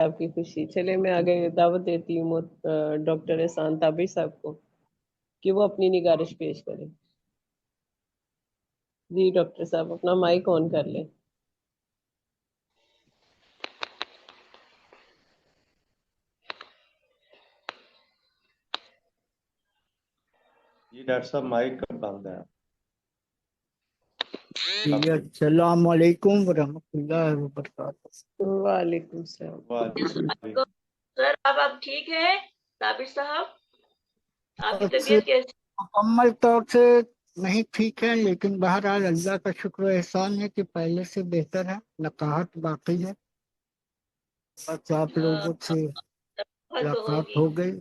آپ کی خوشی. چلے میں آگے دعوت دیتی ہوں ڈاکٹر احسان تابر صاحب کو کہ وہ اپنی نگارش پیش کریں. جی ڈاکٹر صاحب اپنا مائک آن کر لیں. جی ڈاکٹر صاحب مائک کا بند ہے. السلام علیکم ورحمۃ اللہ وبرکاتہ. وعلیکم السلام. وعلیکم. سر آپ ٹھیک ہیں تابر صاحب؟ آپ کی طبیعت کیسی؟ مکمل طور سے نہیں ٹھیک ہے، لیکن بہرحال اللہ کا شکر و احسان ہے کہ پہلے سے بہتر ہے. نقاہت باقی ہے، بس آپ لوگوں سے ملاقات ہو گئی.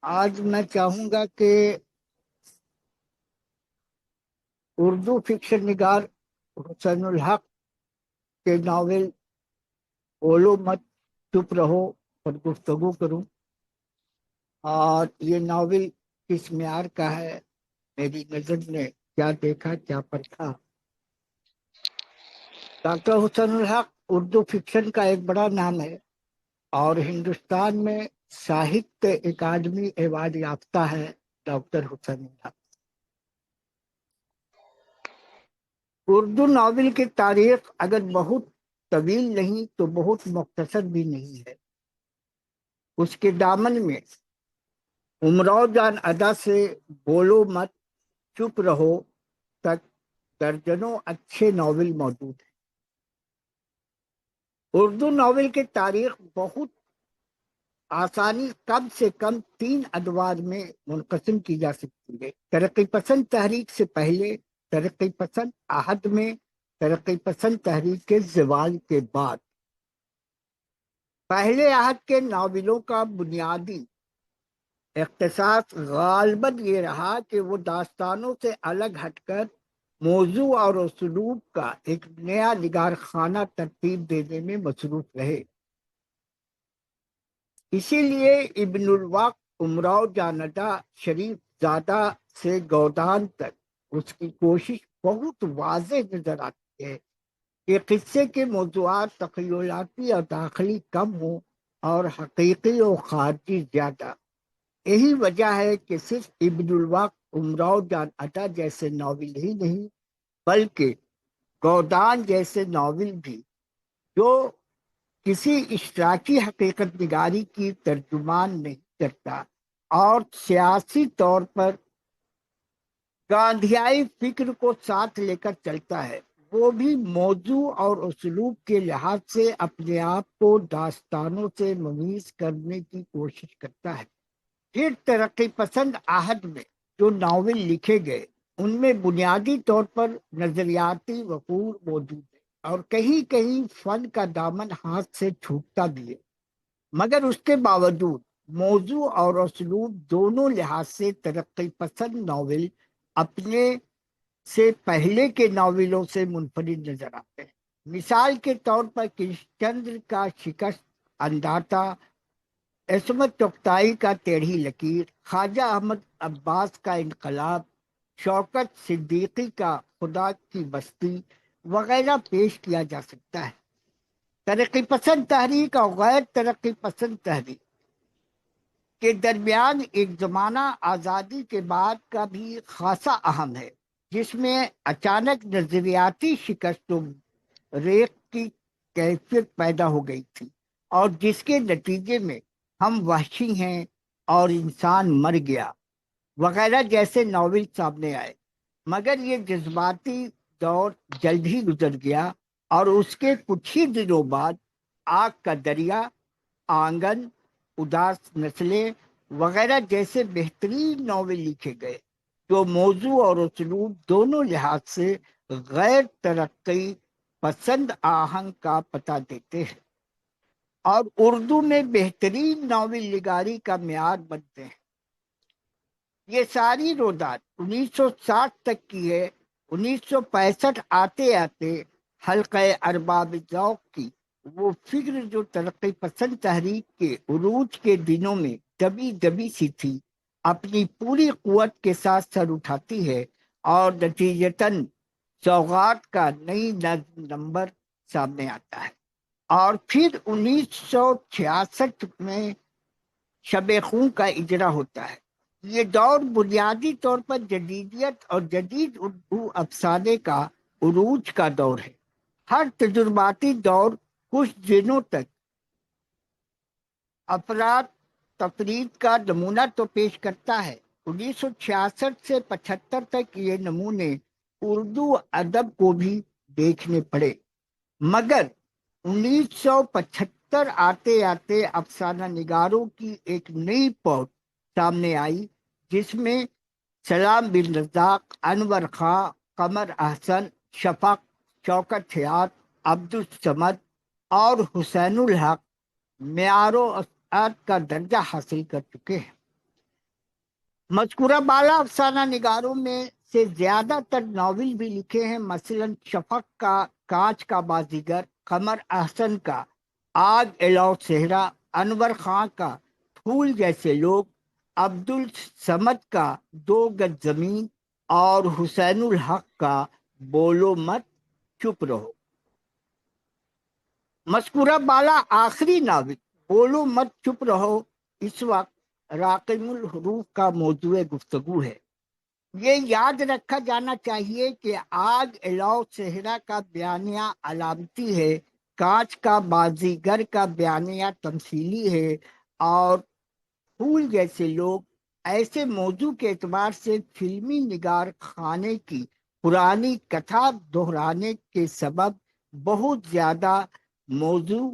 آج میں چاہوں گا کہ اردو فکشن نگار حسین الحق کے ناول بولو مت چپ رہو پر گفتگو کروں. اور یہ ناول کس معیار کا ہے، میری نظر نے کیا دیکھا کیا پرکھا. ڈاکٹر حسین الحق اردو فکشن کا ایک بڑا نام ہے اور ہندوستان میں ساہتیہ اکادمی ایوارڈ یافتہ ہے ڈاکٹر حسین الحق. اردو ناول کی تاریخ اگر بہت طویل نہیں تو بہت مختصر بھی نہیں ہے. اس کے دامن میں امراؤ جان ادا سے بولو مت چپ رہو تک درجنوں اچھے ناول موجود ہیں. اردو ناول کی تاریخ بہت آسانی کم سے کم 3 ادوار میں منقسم کی جا سکتی ہے. ترقی پسند تحریک سے پہلے، ترقی پسند عہد میں، ترقی پسند تحریک کے زوال کے بعد. پہلے عہد کے ناولوں کا بنیادی اختصاص غالباً یہ رہا کہ وہ داستانوں سے الگ ہٹ کر موضوع اور اسلوب کا ایک نیا نگار خانہ ترتیب دینے میں مصروف رہے. اسی لیے ابن الوقت امراؤ جاندا شریف زادہ سے گودان تک اس کی کوشش بہت واضح نظر آتی ہے کہ قصے کے موضوعات تخیلاتی اور داخلی کم ہوں اور حقیقی و خارجی زیادہ. یہی وجہ ہے کہ صرف ابن الوقت امراؤ جان ادا جیسے ناول ہی نہیں بلکہ گودان جیسے ناول بھی، جو کسی اشتراکی حقیقت نگاری کی ترجمان نہیں کرتا اور سیاسی طور پر گاندھیائی فکر کو ساتھ لے کر چلتا ہے، وہ بھی موضوع اور اسلوب کے لحاظ سے اپنے آپ کو داستانوں سے ممیز کرنے کی کوشش کرتا ہے. پھر ترقی پسند عہد میں جو ناول لکھے گئے ان میں بنیادی طور پر نظریاتی وقور موجود ہے اور کہیں کہیں فن کا دامن ہاتھ سے چھوٹتا بھی ہے. مگر اس کے باوجود موضوع اور اسلوب دونوں لحاظ سے ترقی پسند ناول اپنے سے پہلے کے ناولوں سے منفرد نظر آتے ہیں. مثال کے طور پر کرشن چندر کا شکست انداتا، عصمت چغتائی کا ٹیڑھی لکیر، خواجہ احمد عباس کا انقلاب، شوکت صدیقی کا خدا کی بستی وغیرہ پیش کیا جا سکتا ہے. ترقی پسند تحریک اور غیر ترقی پسند تحریک کے درمیان ایک زمانہ آزادی کے بعد کا بھی خاصا اہم ہے، جس میں اچانک نظریاتی شکست و ریق کی کیفیت پیدا ہو گئی تھی اور جس کے نتیجے میں ہم وحشی ہیں اور انسان مر گیا وغیرہ جیسے ناول سامنے آئے. مگر یہ جذباتی دور جلد ہی گزر گیا اور اس کے کچھ ہی دنوں بعد آگ کا دریا، آنگن، اداس نسلیں وغیرہ جیسے بہترین ناول لکھے گئے جو موضوع اور اسلوب دونوں لحاظ سے غیر ترقی پسند آہنگ کا پتہ دیتے ہیں اور اردو میں بہترین ناول نگاری کا معیار بنتے ہیں. یہ ساری رودات 1960 تک کی ہے. 1965 آتے آتے حلقہ ارباب ذوق کی وہ فکر جو ترقی پسند تحریک کے عروج کے دنوں میں دبی دبی سی تھی، اپنی پوری قوت کے ساتھ سر اٹھاتی ہے اور نتیجتاً سوغات کا نئی نمبر سامنے آتا ہے، اور پھر 1966 میں شب خوں کا اجرا ہوتا ہے۔ یہ دور بنیادی طور پر جدیدیت اور جدید اردو افسانے کا عروج کا دور ہے۔ ہر تجرباتی دور کچھ دنوں تک افراد تفرید کا نمونہ تو پیش کرتا ہے۔ 1966 سے 75 تک یہ نمونے اردو ادب کو بھی دیکھنے پڑے، مگر 1975 آتے آتے افسانہ نگاروں کی ایک نئی پوٹ سامنے آئی، جس میں سلام بن رزاق، انور خان، قمر احسن، شفق، شوکت حیات، عبدالصمد اور حسین الحق معیار و اسعاد کا درجہ حاصل کر چکے ہیں۔ مذکورہ بالا افسانہ نگاروں میں سے زیادہ تر ناول بھی لکھے ہیں، مثلا شفق کا کانچ کا بازیگر، قمر احسن کا آگ الو صحرا، انور خان کا پھول جیسے لوگ، عبدالصمد کا دو گز زمین اور حسین الحق کا بولو مت چپ رہو۔ مذکورہ بالا آخری ناول بولو مت چپ رہو اس وقت راقم الحروف کا موضوع گفتگو ہے۔ یہ یاد رکھا جانا چاہیے کہ آگ الو صحرا کا بیانیہ علامتی ہے، کانچ کا بازیگر کا بیانیہ تمثیلی ہے، اور پھول جیسے لوگ ایسے موضوع کے اعتبار سے فلمی نگار خانے کی پرانی کتھا دہرانے کے سبب بہت زیادہ موضوع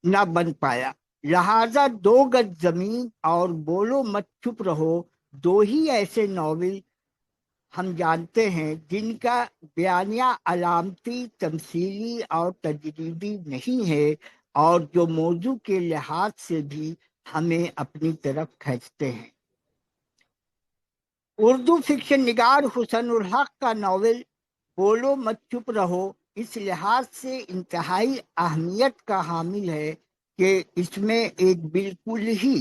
نہ بن پایا، لہذا دو گز زمین اور بولو مت چپ رہو دو ہی ایسے ناول ہم جانتے ہیں جن کا بیانیہ علامتی، تمثیلی اور تجریدی نہیں ہے، اور جو موضوع کے لحاظ سے بھی ہمیں اپنی طرف کھینچتے ہیں۔ اردو فکشن نگار حسین الحق کا ناول بولو مت چپ رہو اس لحاظ سے انتہائی اہمیت کا حامل ہے کہ اس میں ایک بالکل ہی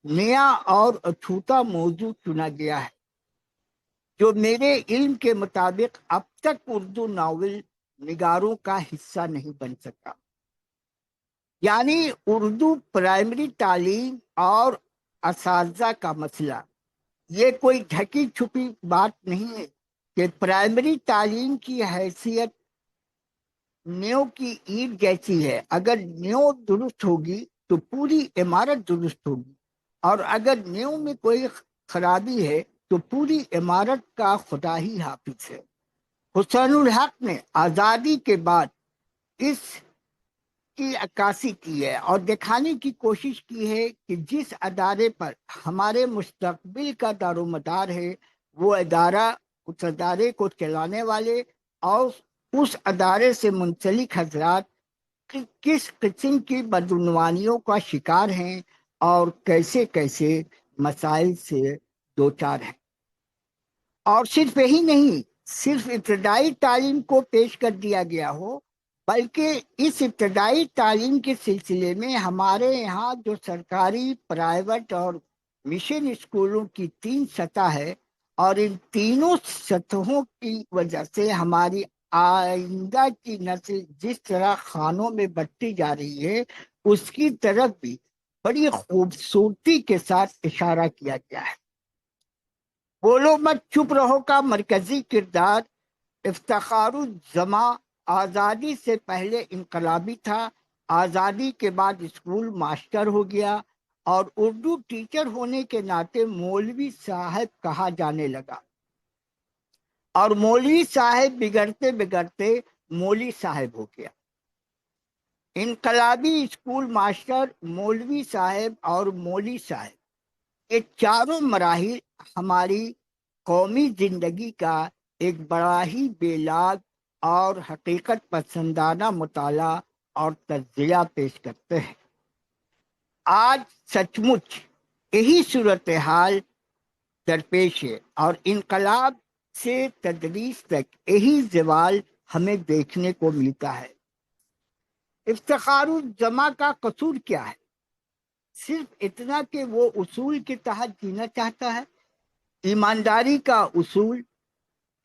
نیا اور اچھوتا موضوع چنا گیا ہے، جو میرے علم کے مطابق اب تک اردو ناول نگاروں کا حصہ نہیں بن سکا، یعنی اردو پرائمری تعلیم اور اساتذہ کا مسئلہ۔ یہ کوئی ڈھکی چھپی بات نہیں ہے کہ پرائمری تعلیم کی حیثیت نیو کی اینٹ جیسی ہے، اگر نیو درست ہوگی تو پوری عمارت درست ہوگی، اور اگر نیو میں کوئی خرابی ہے تو پوری عمارت کا خدا ہی حافظ ہے۔ حسین الحق نے آزادی کے بعد اس کی عکاسی کی ہے اور دکھانے کی کوشش کی ہے کہ جس ادارے پر ہمارے مستقبل کا دار و مدار ہے، وہ ادارہ، اس ادارے کو چلانے والے اور اس ادارے سے منسلک حضرات کس قسم کی بدعنوانیوں کا شکار ہیں اور کیسے کیسے مسائل سے دوچار ہیں۔ اور صرف یہی نہیں، صرف ابتدائی تعلیم کو پیش کر دیا گیا ہو، بلکہ اس ابتدائی تعلیم کے سلسلے میں ہمارے یہاں جو سرکاری، پرائیویٹ اور مشن اسکولوں کی 3 سطح ہے، اور ان تینوں سطحوں کی وجہ سے ہماری آئندہ کی نسل جس طرح خانوں میں بڑھتی جا رہی ہے، اس کی طرف بھی بڑی خوبصورتی کے ساتھ اشارہ کیا گیا ہے۔ بولو مت چپ رہو کا مرکزی کردار افتخار الزماں آزادی سے پہلے انقلابی تھا، آزادی کے بعد اسکول ماسٹر ہو گیا اور اردو ٹیچر ہونے کے ناطے مولوی صاحب کہا جانے لگا، اور مولوی صاحب بگڑتے بگڑتے مولی صاحب ہو گیا۔ انقلابی اسکول ماسٹر، مولوی صاحب اور مولی صاحب، یہ چاروں مراحل ہماری قومی زندگی کا ایک بڑا ہی بے لاگ اور حقیقت پسندانہ مطالعہ اور تجزیہ پیش کرتے ہیں۔ آج سچ مچ یہی صورتحال درپیش ہے، اور انقلاب سے تدریس تک یہی زوال ہمیں دیکھنے کو ملتا ہے۔ افتخار الزماں کا قصور کیا ہے؟ صرف اتنا کہ وہ اصول کے تحت جینا چاہتا ہے، ایمانداری کا اصول،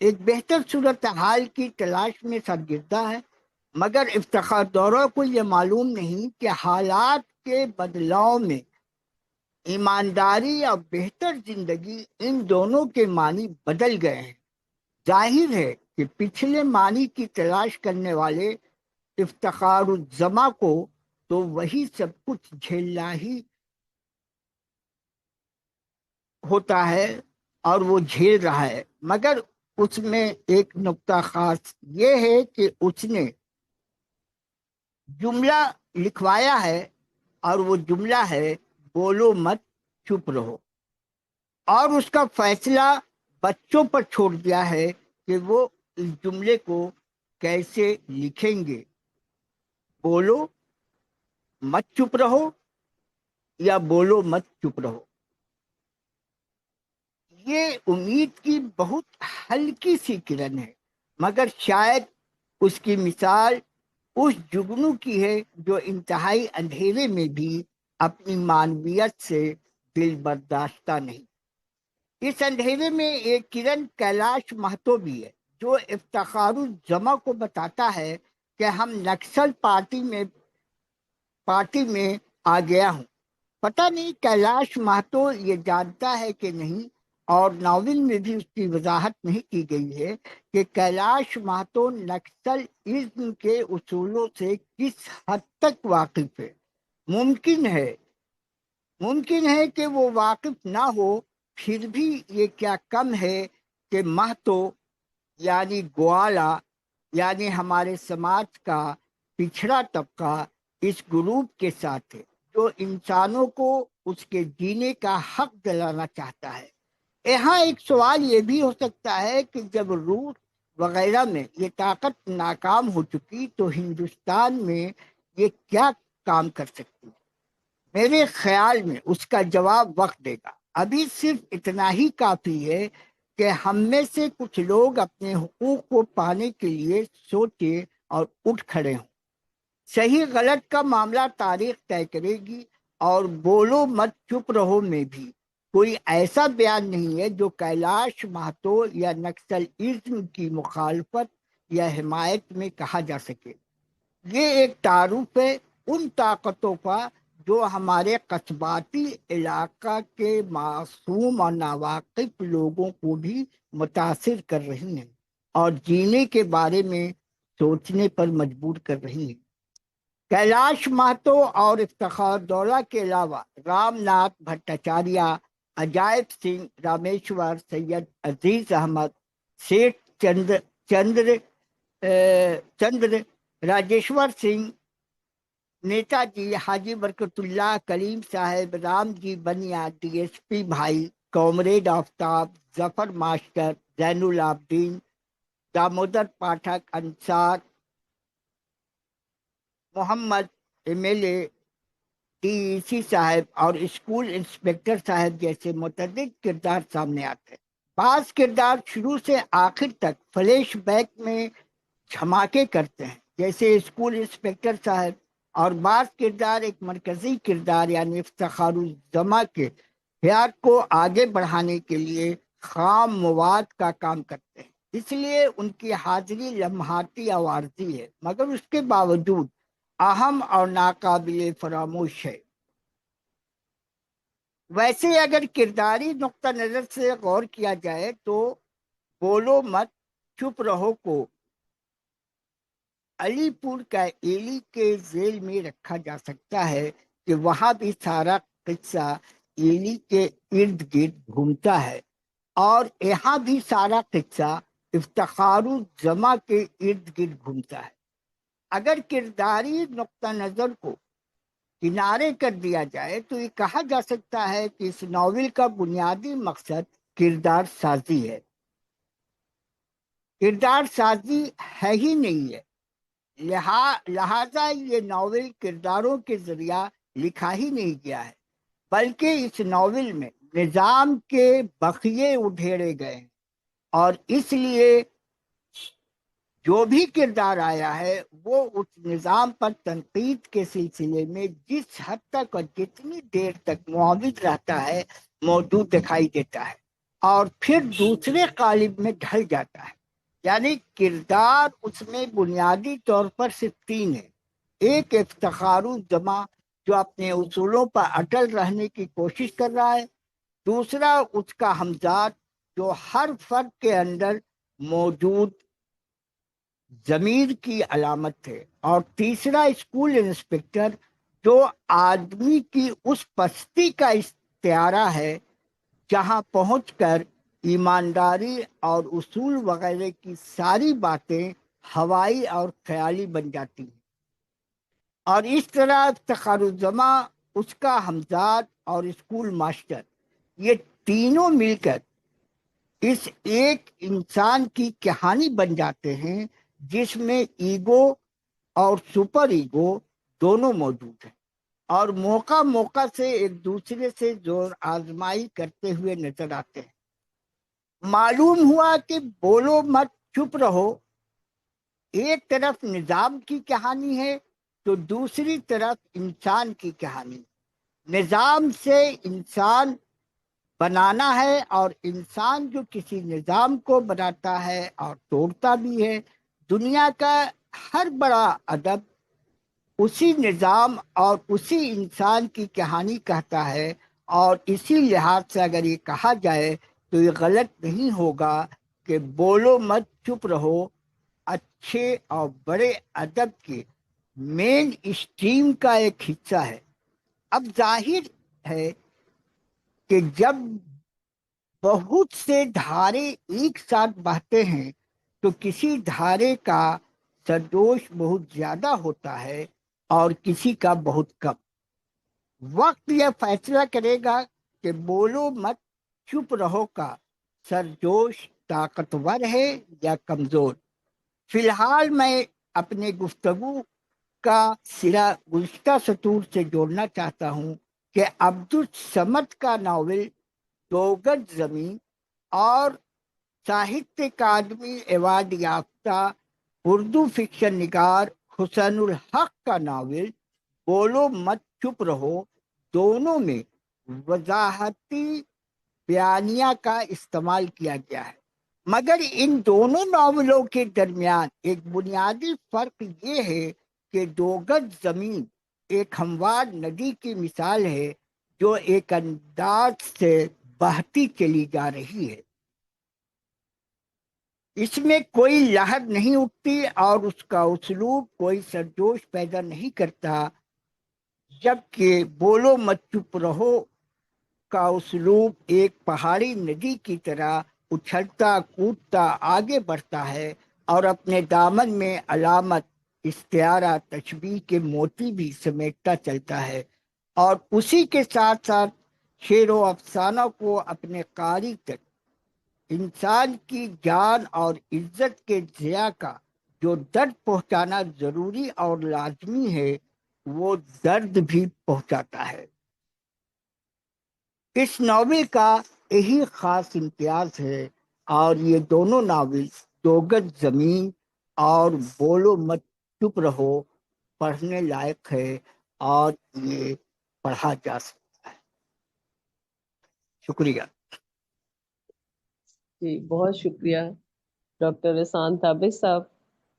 ایک بہتر صورتحال کی تلاش میں سرگردہ ہے، مگر افتخار دورہ کو یہ معلوم نہیں کہ حالات کے بدلاؤ میں ایمانداری اور بہتر زندگی ان دونوں کے معنی بدل گئے ہیں۔ ظاہر ہے کہ پچھلے معنی کی تلاش کرنے والے افتخار الزما کو تو وہی سب کچھ جھیلنا ہی ہوتا ہے اور وہ جھیل رہا ہے، مگر اس میں ایک نقطہ خاص یہ ہے کہ اس نے جملہ لکھوایا ہے اور وہ جملہ ہے بولو مت چپ رہو، اور اس کا فیصلہ بچوں پر چھوڑ دیا ہے کہ وہ اس جملے کو کیسے لکھیں گے۔ بولو مت چپ رہو یا بولو مت چپ رہو، یہ امید کی بہت ہلکی سی کرن ہے، مگر شاید اس کی مثال اس جگنو کی ہے جو انتہائی اندھیرے میں بھی اپنی معنویت سے دل برداشتہ نہیں۔ اس اندھیرے میں ایک کرن کیلاش مہتو بھی ہے جو افتخار الزما کو بتاتا ہے کہ ہم نکسل پارٹی میں آ گیا ہوں۔ پتہ نہیں کیلاش مہتو یہ جانتا ہے کہ نہیں، اور ناول میں بھی اس کی وضاحت نہیں کی گئی ہے کہ کیلاش مہتو نکسل ازم کے اصولوں سے کس حد تک واقف ہے۔ ممکن ہے کہ وہ واقف نہ ہو، پھر بھی یہ کیا کم ہے کہ مہتو یعنی گوالا، یعنی ہمارے سماج کا پچھڑا طبقہ اس گروپ کے ساتھ ہے جو انسانوں کو اس کے جینے کا حق دلانا چاہتا ہے۔ یہاں ایک سوال یہ بھی ہو سکتا ہے کہ جب روس وغیرہ میں یہ طاقت ناکام ہو چکی تو ہندوستان میں یہ کیا کام کر سکتی ہے؟ میرے خیال میں اس کا جواب وقت دے گا۔ ابھی صرف اتنا ہی کافی ہے کہ ہم میں سے کچھ لوگ اپنے حقوق کو پانے کے لیے سوچیں اور اٹھ کھڑے ہوں۔ صحیح غلط کا معاملہ تاریخ طے کرے گی، اور بولو مت چپ رہو میں بھی کوئی ایسا بیان نہیں ہے جو کیلاش مہتو یا نکسل ازم کی مخالفت یا حمایت میں کہا جا سکے۔ یہ ایک تعارف ہے ان طاقتوں کا جو ہمارے قصباتی علاقہ کے معصوم اور ناواقف لوگوں کو بھی متاثر کر رہی ہیں اور جینے کے بارے میں سوچنے پر مجبور کر رہی ہیں۔ کیلاش مہتو اور افتخار دولہ کے علاوہ رام ناتھ بھٹاچاریہ، عجائب سنگھ رامیشور، سید عزیز احمد، سیٹھ چندر راجیشور سنگھ، نیتا جی، حاجی برکت اللہ، کلیم صاحب، رام جی بنیا، ڈی ایس پی بھائی، comrade Aftab, Zafar master, Zain ul-Abidin, Damodar Pathak, Ansar Mohammad, M L A, D E C صاحب اور اسکول انسپکٹر صاحب جیسے متعدد کردار سامنے آتے ہیں۔ بعض کردار شروع سے آخر تک فلیش بیک میں دھماکے کرتے ہیں جیسے اسکول انسپکٹر صاحب، اور بعض کردار ایک مرکزی کردار یعنی افتخار الزما کے حیات کو آگے بڑھانے کے لیے خام مواد کا کام کرتے ہیں، اس لیے ان کی حاضری لمحاتی اور عارضی ہے، مگر اس کے باوجود اہم اور ناقابل فراموش ہے۔ ویسے اگر کرداری نقطہ نظر سے غور کیا جائے تو بولو مت چپ رہو کو علی پور کا ایلی کے ذیل میں رکھا جا سکتا ہے کہ وہاں بھی سارا قصہ ایلی کے ارد گرد گھومتا ہے، اور یہاں بھی سارا قصہ افتخار الزما کے ارد گرد گھومتا ہے۔ اگر کرداری نقطہ نظر کو کنارے کر دیا جائے تو یہ کہا جا سکتا ہے کہ اس ناول کا بنیادی مقصد کردار سازی ہے۔ کردار سازی ہے ہی نہیں ہے، لہذا یہ ناول کرداروں کے ذریعہ لکھا ہی نہیں گیا ہے، بلکہ اس ناول میں نظام کے بخیے ادھیڑے گئے ہیں، اور اس لیے جو بھی کردار آیا ہے وہ اس نظام پر تنقید کے سلسلے میں جس حد تک اور جتنی دیر تک معاوض رہتا ہے موجود دکھائی دیتا ہے، اور پھر دوسرے قالب میں ڈھل جاتا ہے۔ یعنی کردار اس میں بنیادی طور پر صرف تین ہے. ایک افتخار الزماں جو اپنے اصولوں پر اٹل رہنے کی کوشش کر رہا ہے. دوسرا اس کا ہمزاد جو ہر فرد کے اندر موجود ضمیر کی علامت ہے. اور تیسرا اسکول انسپکٹر جو آدمی کی اس پستی کا استعارہ ہے جہاں پہنچ کر ایمانداری اور اصول وغیرہ کی ساری باتیں ہوائی اور خیالی بن جاتی ہیں. اور اس طرح افتخار الزماں، اس کا ہمزاد اور اسکول ماسٹر، یہ تینوں مل کر اس ایک انسان کی کہانی بن جاتے ہیں جس میں ایگو اور سپر ایگو دونوں موجود ہیں اور موقع موقع سے ایک دوسرے سے زور آزمائی کرتے ہوئے نظر آتے ہیں. معلوم ہوا کہ بولو مت چپ رہو ایک طرف نظام کی کہانی ہے تو دوسری طرف انسان کی کہانی. نظام سے انسان بنانا ہے اور انسان جو کسی نظام کو بناتا ہے اور توڑتا بھی ہے. دنیا کا ہر بڑا ادب اسی نظام اور اسی انسان کی کہانی کہتا ہے. اور اسی لحاظ سے اگر یہ کہا جائے تو یہ غلط نہیں ہوگا کہ بولو مت چپ رہو اچھے اور بڑے ادب کے مین اسٹریم کا ایک حصہ ہے. اب ظاہر ہے کہ جب بہت سے دھارے ایک ساتھ بہتے ہیں تو کسی دھارے کا سرجوش بہت زیادہ ہوتا ہے اور کسی کا بہت کم. وقت یہ فیصلہ کرے گا کہ بولو مت چپ رہو کا سرجوش طاقتور ہے یا کمزور. فی الحال میں اپنے گفتگو کا سرا گزشتہ سطور سے جوڑنا چاہتا ہوں کہ عبدالصمد کا ناول دو گز زمین اور ساہتیہ اکادمی ایوارڈ یافتہ اردو فکشن نگار حسین الحق کا ناول بولو مت چپ رہو دونوں میں وضاحتی بیانیہ کا استعمال کیا گیا ہے. مگر ان دونوں ناولوں کے درمیان ایک بنیادی فرق یہ ہے کہ دو گز زمین ایک ہموار ندی کی مثال ہے جو ایک انداز سے بہتی چلی جا رہی ہے. اس میں کوئی لہر نہیں اٹھتی اور اس کا اسلوب کوئی سرجوش پیدا نہیں کرتا، جبکہ بولو مت چپ رہو کا اسلوب ایک پہاڑی ندی کی طرح اچھلتا کودتا آگے بڑھتا ہے اور اپنے دامن میں علامت، استعارہ، تشبیہ کے موتی بھی سمیٹتا چلتا ہے اور اسی کے ساتھ ساتھ شعر و افسانہ کو اپنے قاری تک انسان کی جان اور عزت کے ضیاع کا جو درد پہنچانا ضروری اور لازمی ہے وہ درد بھی پہنچاتا ہے. اس ناول کا یہی خاص امتیاز ہے اور یہ دونوں ناول دو گز زمین اور بولو مت چپ رہو پڑھنے لائق ہے اور یہ پڑھا جا سکتا ہے. شکریہ. جی بہت شکریہ ڈاکٹر احسان ثابت صاحب،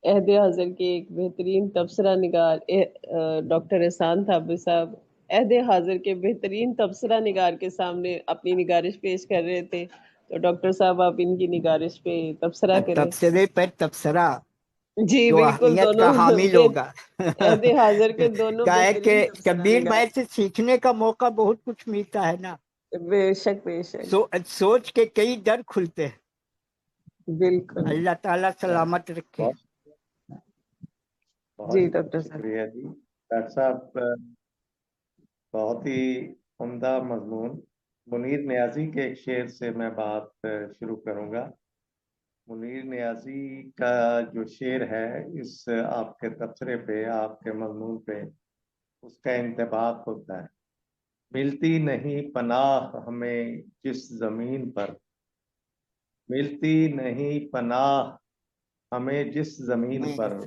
عہد حاضر کے ایک بہترین تبصرہ نگار. ڈاکٹر احسان ثابت صاحب عہد حاضر کے بہترین تبصرہ نگار کے سامنے اپنی نگارش پیش کر رہے تھے، تو ڈاکٹر صاحب آپ ان کی نگارش پہ تبصرہ کریں. تبصرے پر تبصرہ جی جو بالکل، اہمیت دونوں کا حامل ہوگا. عہد حاضر کے دونوں کیا ہے کہ بہترین تبصرہ کبیر نگار. بھائی سے سیکھنے کا موقع بہت کچھ ملتا ہے نا. بے شک بے شک، سوچ کے کئی در کھلتے ہیں. بالکل. اللہ تعالیٰ سلامت رکھے. جی بہت ڈاکٹر صاحب. شکریہ جی ڈاکٹر صاحب، بہت ہی عمدہ مضمون. منیر نیازی کے ایک شعر سے میں بات شروع کروں گا. منیر نیازی کا جو شعر ہے اس آپ کے تبصرے پہ، آپ کے مضمون پہ اس کا انتباہ ہوتا ہے. ملتی نہیں پناہ ہمیں جس زمین پر، ملتی نہیں پناہ ہمیں جس زمین پر،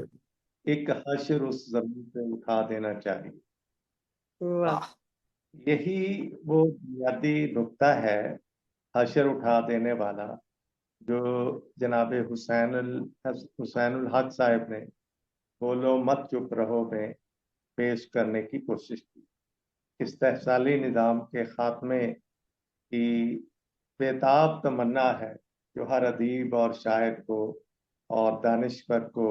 ایک حشر اس زمین پہ اٹھا دینا چاہیے. واہ، یہی وہ بنیادی نقطہ ہے حشر اٹھا دینے والا جو جناب حسین الحق صاحب نے بولو مت چپ رہو میں پیش کرنے کی کوشش کی. استحصالی نظام کے خاتمے کی بےتاب تمنا ہے جو ہر ادیب اور شاعر کو اور دانشور کو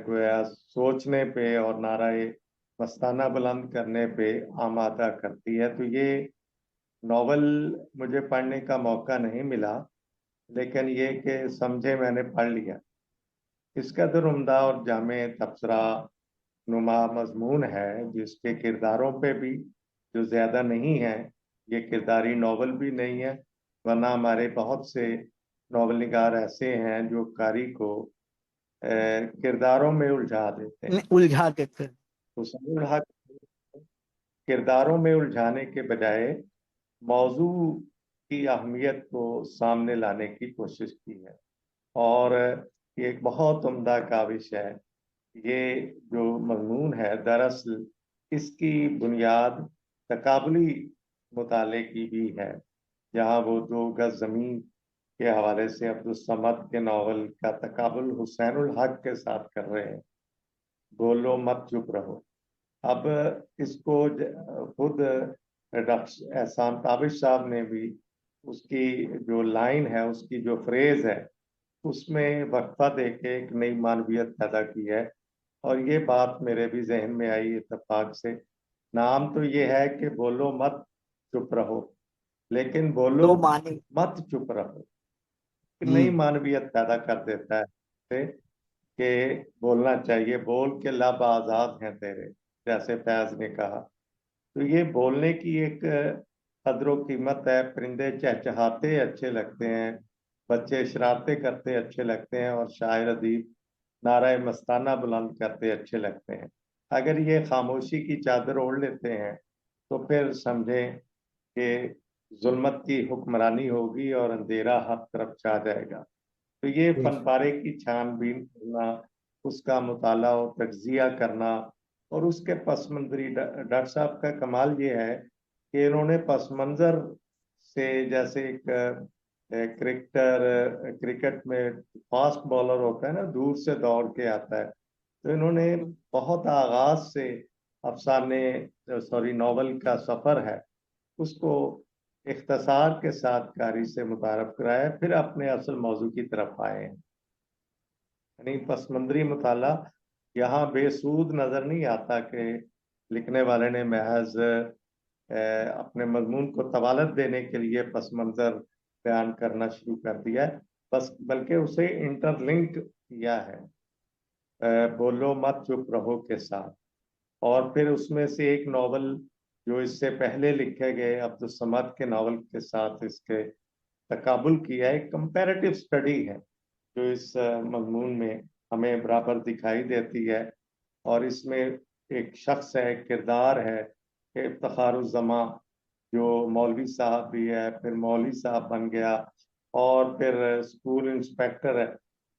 گویا سوچنے پہ اور نعرہ مستانہ بلند کرنے پہ آمادہ کرتی ہے. تو یہ ناول مجھے پڑھنے کا موقع نہیں ملا، لیکن یہ کہ سمجھے میں نے پڑھ لیا. اس قدر عمدہ اور جامع تبصرہ نما مضمون ہے جس کے کرداروں پہ بھی جو زیادہ نہیں ہے، یہ کرداری ناول بھی نہیں ہے، ورنہ ہمارے بہت سے ناول نگار ایسے ہیں جو قاری کو کرداروں میں الجھا دیتے ہیں. الجھا دیتے ہیں. حسین الحق کرداروں میں الجھانے کے بجائے موضوع کی اہمیت کو سامنے لانے کی کوشش کی ہے، اور یہ ایک بہت عمدہ کاوش ہے. یہ جو مضمون ہے دراصل اس کی بنیاد تقابلی مطالعے کی بھی ہے، جہاں وہ 2 گز زمین کے حوالے سے عبدالصمد کے ناول کا تقابل حسین الحق کے ساتھ کر رہے ہیں، بولو مت چپ رہو. اب اس کو خود ڈاکٹر احسان تابش صاحب نے بھی اس کی جو لائن ہے، اس کی جو فریز ہے، اس میں وقفہ دے کے ایک نئی معنویت پیدا کی ہے. اور یہ بات میرے بھی ذہن میں آئی اتفاق سے. نام تو یہ ہے کہ بولو مت چپ رہو، لیکن بولو دو معنی. مت چپ رہو نئی معنویت پیدا کر دیتا ہے کہ بولنا چاہیے، بول کے لب آزاد ہیں تیرے، جیسے فیض نے کہا. تو یہ بولنے کی ایک قدر و قیمت ہے. پرندے چہچہاتے اچھے لگتے ہیں، بچے شرارتیں کرتے اچھے لگتے ہیں، اور شاعر ادیب نعرہ مستانہ بلند کرتے اچھے لگتے ہیں. اگر یہ خاموشی کی چادر اوڑھ لیتے ہیں تو پھر سمجھیں کہ ظلمت کی حکمرانی ہوگی اور اندھیرا ہر طرف چھا جائے گا. تو یہ فن پارے کی چھان بین کرنا، اس کا مطالعہ و تجزیہ کرنا، اور اس کے پس منظری ڈاکٹر صاحب کا کمال یہ ہے کہ انہوں نے پس منظر سے، جیسے ایک کرکٹ میں فاسٹ بالر ہوتا ہے نا، دور سے دوڑ کے آتا ہے، تو انہوں نے بہت آغاز سے ناول کا سفر ہے اس کو اختصار کے ساتھ قاری سے متعارف کرایا، پھر اپنے اصل موضوع کی طرف آئے ہیں. یعنی پس منظری مطالعہ یہاں بے سود نظر نہیں آتا کہ لکھنے والے نے محض اپنے مضمون کو طوالت دینے کے لیے پس منظر بیان کرنا شروع کر دیا ہے، بلکہ اسے انٹر لنک کیا ہے بولو مت چپ رہو کے ساتھ. اور پھر اس میں سے ایک ناول جو اس سے پہلے لکھے گئے عبدالصمد کے ناول کے ساتھ اس کے تقابل کیا ہے، ایک کمپیریٹیو سٹڈی ہے جو اس مضمون میں ہمیں برابر دکھائی دیتی ہے. اور اس میں ایک شخص ہے، ایک کردار ہے کہ افتخار الزماں جو مولوی صاحب بھی ہے، پھر مولوی صاحب بن گیا، اور پھر اسکول انسپیکٹر ہے.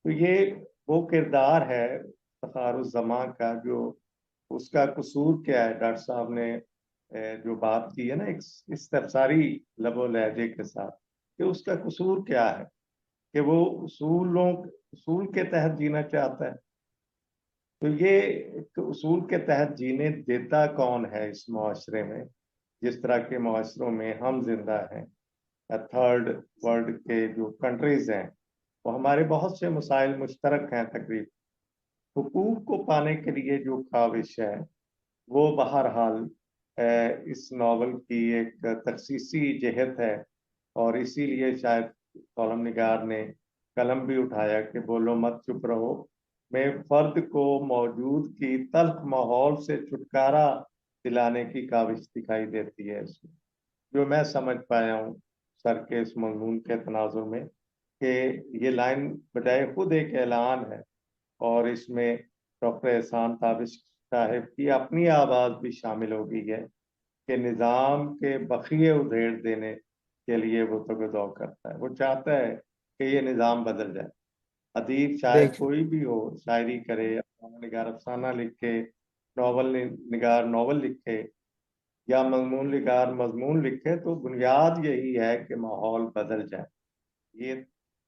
تو یہ وہ کردار ہے افتخار الزماں کا، جو اس کا قصور کیا ہے. ڈاکٹر صاحب نے جو بات کی ہے نا ایک استفساری لب و لہجے کے ساتھ، کہ اس کا قصور کیا ہے، کہ وہ اصول کے تحت جینا چاہتا ہے. تو یہ اصول کے تحت جینے دیتا کون ہے اس معاشرے میں، جس طرح کے معاشروں میں ہم زندہ ہیں. تھرڈ ورلڈ کے جو کنٹریز ہیں، وہ ہمارے بہت سے مسائل مشترک ہیں تقریباً. حقوق کو پانے کے لیے جو کاوش ہے وہ بہرحال اس ناول کی ایک تخصیصی جہت ہے، اور اسی لیے شاید کالم نگار نے قلم بھی اٹھایا کہ بولو مت چپ رہو میں فرد کو موجود کی تلخ ماحول سے چھٹکارا دلانے کی کاوش دکھائی دیتی ہے اس میں، جو میں سمجھ پایا ہوں سر کے اس مضمون کے تناظر میں، کہ یہ لائن بجائے خود ایک اعلان ہے، اور اس میں ڈاکٹر احسان تابش صاحب کی اپنی آواز بھی شامل ہو گئی ہے کہ نظام کے بخیے ادھیڑ دینے کے لیے وہ تگدو کرتا ہے. وہ چاہتا ہے کہ یہ نظام بدل جائے. ادیب شاعر کوئی بھی ہو، شاعری کرے، افسانہ نگار افسانہ لکھے، ناول نگار ناول لکھے، یا مضمون نگار مضمون لکھے، تو بنیاد یہی ہے کہ ماحول بدل جائے. یہ